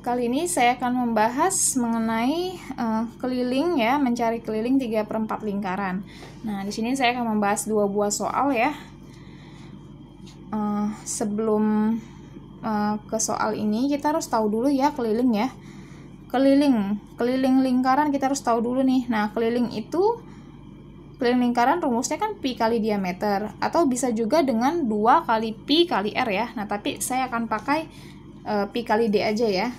Kali ini saya akan membahas mengenai keliling ya, mencari keliling 3/4 lingkaran. Nah, di sini saya akan membahas 2 buah soal ya. Sebelum ke soal ini kita harus tahu dulu ya keliling ya. Keliling lingkaran kita harus tahu dulu nih. Nah, keliling lingkaran rumusnya kan pi kali diameter, atau bisa juga dengan 2 kali pi kali r ya. Nah, tapi saya akan pakai pi kali d aja ya.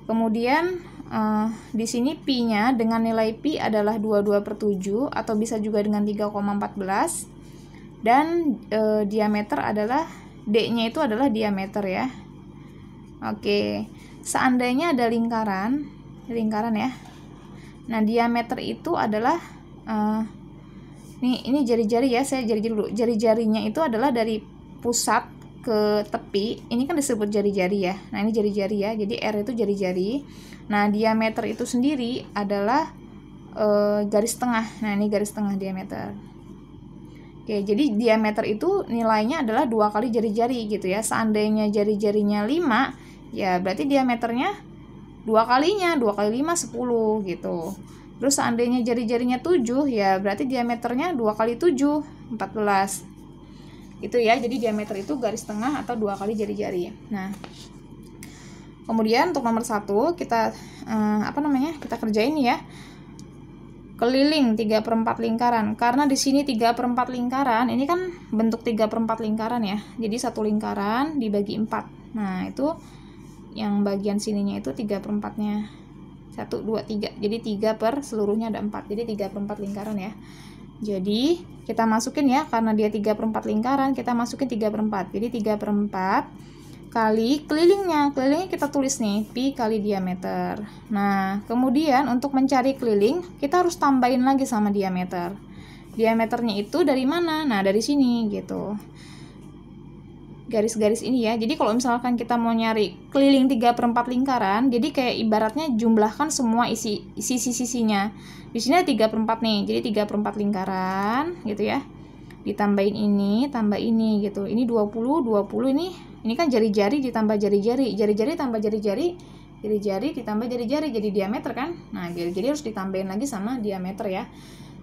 Kemudian di sini pi-nya dengan nilai pi adalah 22/7 atau bisa juga dengan 3,14, dan diameter adalah d-nya itu adalah diameter ya. Oke, seandainya ada lingkaran ya. Nah, diameter itu adalah ini jari-jari ya, saya jari-jari dulu. Jari-jarinya itu adalah dari pusat ke tepi, ini kan disebut jari-jari ya. Nah, ini jari-jari ya, jadi R itu jari-jari. Nah, diameter itu sendiri adalah garis tengah. Nah, ini garis tengah diameter. Oke, jadi diameter itu nilainya adalah 2 kali jari-jari gitu ya. Seandainya jari-jarinya 5, ya berarti diameternya 2 kalinya, 2 kali 5 10 gitu. Terus seandainya jari-jarinya 7, ya berarti diameternya 2 kali 7 14. Itu ya, jadi diameter itu garis tengah atau 2 kali jari-jari. Nah, kemudian untuk nomor 1 kita kita kerjain ya. Keliling 3/4 lingkaran. Karena di sini 3/4 lingkaran, ini kan bentuk 3/4 lingkaran ya. Jadi satu lingkaran dibagi 4. Nah, itu yang bagian sininya itu 3/4-nya. 1 2 3. Jadi 3 per seluruhnya ada 4. Jadi 3/4 lingkaran ya. Jadi kita masukin ya, karena dia 3/4 lingkaran, kita masukin 3/4. Jadi 3/4 kali kelilingnya kita tulis nih pi kali diameter. Nah, kemudian untuk mencari keliling kita harus tambahin lagi sama diameter. Diameternya itu dari mana? Nah, dari sini gitu. Garis-garis ini ya. Jadi kalau misalkan kita mau nyari keliling 3/4 lingkaran, jadi kayak ibaratnya jumlahkan semua sisi-sisinya. Di sini ada 3/4 nih. Jadi 3/4 lingkaran gitu ya. Ditambahin ini, tambah ini gitu. Ini 20 ini kan jari-jari ditambah jari-jari. Jari-jari tambah jari-jari. Jari-jari ditambah jari-jari, jadi diameter kan? Nah, jadi harus ditambahin lagi sama diameter ya.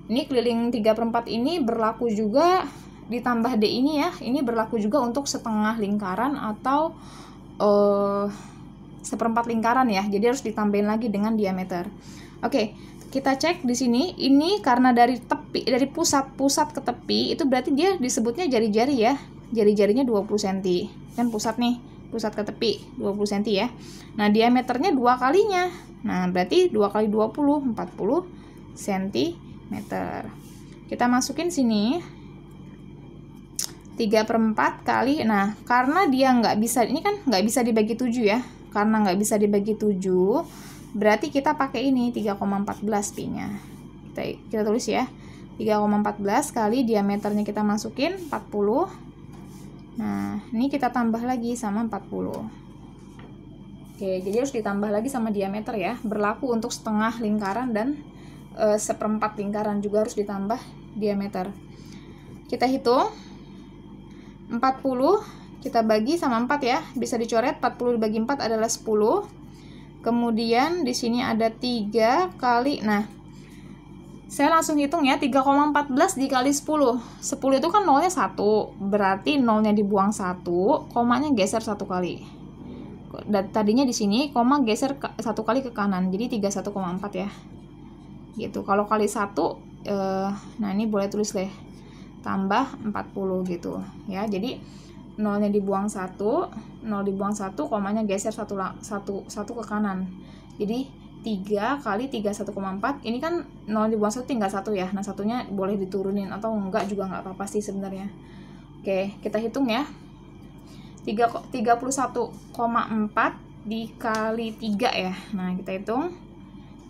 Ini keliling 3/4 ini berlaku juga ditambah D ini ya, ini berlaku juga untuk setengah lingkaran atau 1/4 lingkaran ya. Jadi harus ditambahin lagi dengan diameter. Oke, kita cek di sini. Ini karena dari tepi, dari pusat ke tepi, itu berarti dia disebutnya jari-jari ya. Jari-jarinya 20 cm. Kan pusat nih, pusat ke tepi 20 cm ya. Nah, diameternya 2 kalinya. Nah, berarti 2 kali 20 40 cm. Kita masukin sini 3/4 kali, nah karena dia nggak bisa, ini kan nggak bisa dibagi 7 ya, karena nggak bisa dibagi 7 berarti kita pakai ini 3,14 pi-nya, kita tulis ya, 3,14 kali diameternya kita masukin 40. Nah, ini kita tambah lagi sama 40. Oke, jadi harus ditambah lagi sama diameter ya, berlaku untuk setengah lingkaran dan 1/4 lingkaran juga harus ditambah diameter. Kita hitung 40 kita bagi sama 4 ya, bisa dicoret. 40 dibagi 4 adalah 10. Kemudian di sini ada 3 kali, nah saya langsung hitung ya, 3,14 dikali 10. 10 itu kan nolnya 1, berarti nolnya dibuang 1, komanya geser 1 kali. Dan tadinya di sini koma geser 1 kali ke kanan, jadi 31,4 ya. Gitu. Kalau kali 1 nah ini boleh tulis deh tambah 40 gitu ya. Jadi nolnya dibuang 1, 0 dibuang 1, komanya geser 1 ke kanan. Jadi 3 kali 31,4, ini kan 0 dibuang 1 tinggal 1 ya. Nah, satunya boleh diturunin atau enggak juga nggak apa-apa sih sebenarnya. Oke, kita hitung ya. 31,4 dikali 3 ya. Nah, kita hitung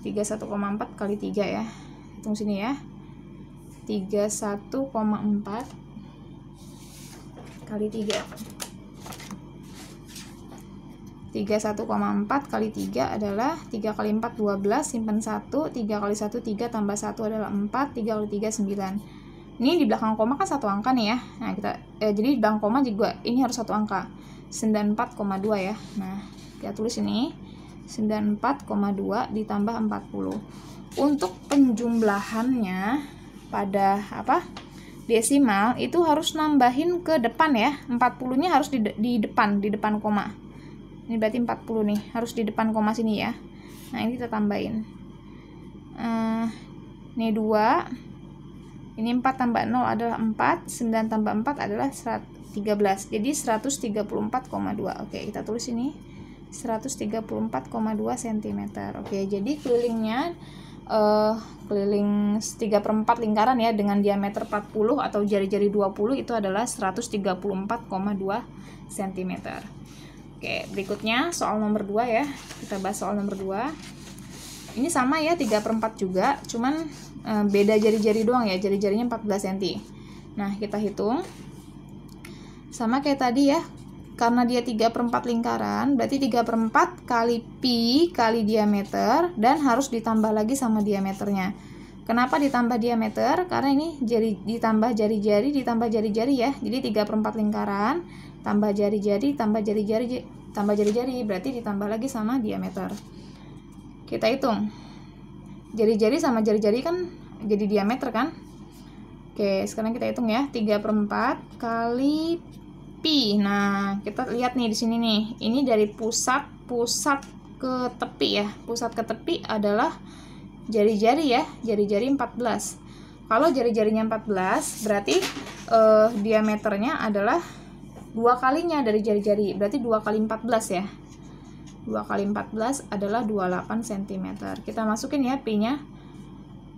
31,4 kali 3 ya. Hitung sini ya. 31,4 kali 3. 31,4 kali 3 adalah 3 kali 4 12, simpan 1, 3 kali 1 3 tambah 1 adalah 4, 3 kali 3 9. Ini di belakang koma kan satu angka nih ya. Nah, jadi di belakang koma juga ini harus satu angka. 94,2 ya. Nah, kita tulis ini 94,2 ditambah 40. Untuk penjumlahannya pada desimal itu harus nambahin ke depan ya. 40-nya harus di depan koma. Ini berarti 40 nih, harus di depan koma sini ya. Nah, ini kita tambahin. Ini 2. Ini 4 tambah 0 adalah 4, 9 tambah 4 adalah 13. Jadi 134,2. Oke, kita tulis ini 134,2 cm. Oke, jadi kelilingnya keliling 3/4 lingkaran ya dengan diameter 40 atau jari-jari 20 itu adalah 134,2 cm. Oke, berikutnya soal nomor 2 ya. Kita bahas soal nomor 2. Ini sama ya, 3/4 juga, cuman beda jari-jari doang ya, jari-jarinya 14 cm. Nah, kita hitung. Sama kayak tadi ya. Karena dia 3/4 lingkaran, berarti 3/4 kali pi kali diameter, dan harus ditambah lagi sama diameternya. Kenapa ditambah diameter? Karena ini ditambah jari-jari, ditambah jari-jari ya. Jadi 3/4 lingkaran, tambah jari-jari, tambah jari-jari, tambah jari-jari, berarti ditambah lagi sama diameter. Kita hitung. Jari-jari sama jari-jari kan jadi diameter kan? Oke, sekarang kita hitung ya. 3/4 kali pi. Nah, kita lihat nih di sini nih. Ini dari pusat ke tepi ya. Pusat ke tepi adalah jari-jari ya. Jari-jari 14. Kalau jari-jarinya 14, berarti diameternya adalah 2 kalinya dari jari-jari. Berarti 2 kali 14 ya. 2 kali 14 adalah 28 cm. Kita masukin ya pi-nya.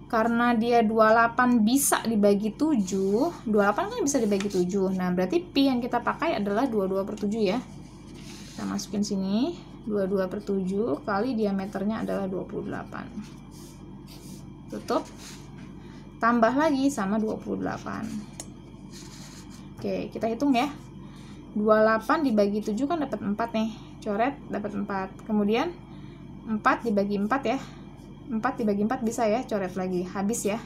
Karena dia 28 bisa dibagi 7, 28 kan bisa dibagi 7. Nah, berarti pi yang kita pakai adalah 22/7 ya. Kita masukin sini, 22/7 kali diameternya adalah 28. Tutup. Tambah lagi sama 28. Oke, kita hitung ya. 28 dibagi 7 kan dapat 4 nih. Coret dapat 4. Kemudian 4 dibagi 4 ya. 4 dibagi 4 bisa ya, coret lagi, habis ya.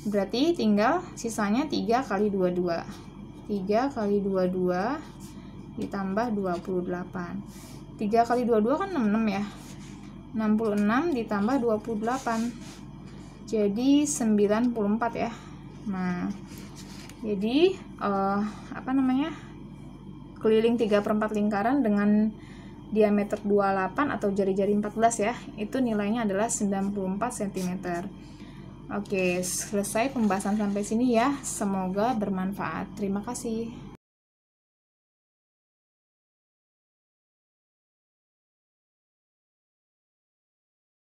Berarti tinggal sisanya 3 kali 22. 3 kali 22 ditambah 28. 3 kali 22 kan 66 ya. 66 ditambah 28. Jadi 94 ya. Nah, jadi keliling 3/4 lingkaran dengan diameter 28 atau jari-jari 14 ya, itu nilainya adalah 94 cm. Oke, selesai pembahasan sampai sini ya. Semoga bermanfaat. Terima kasih.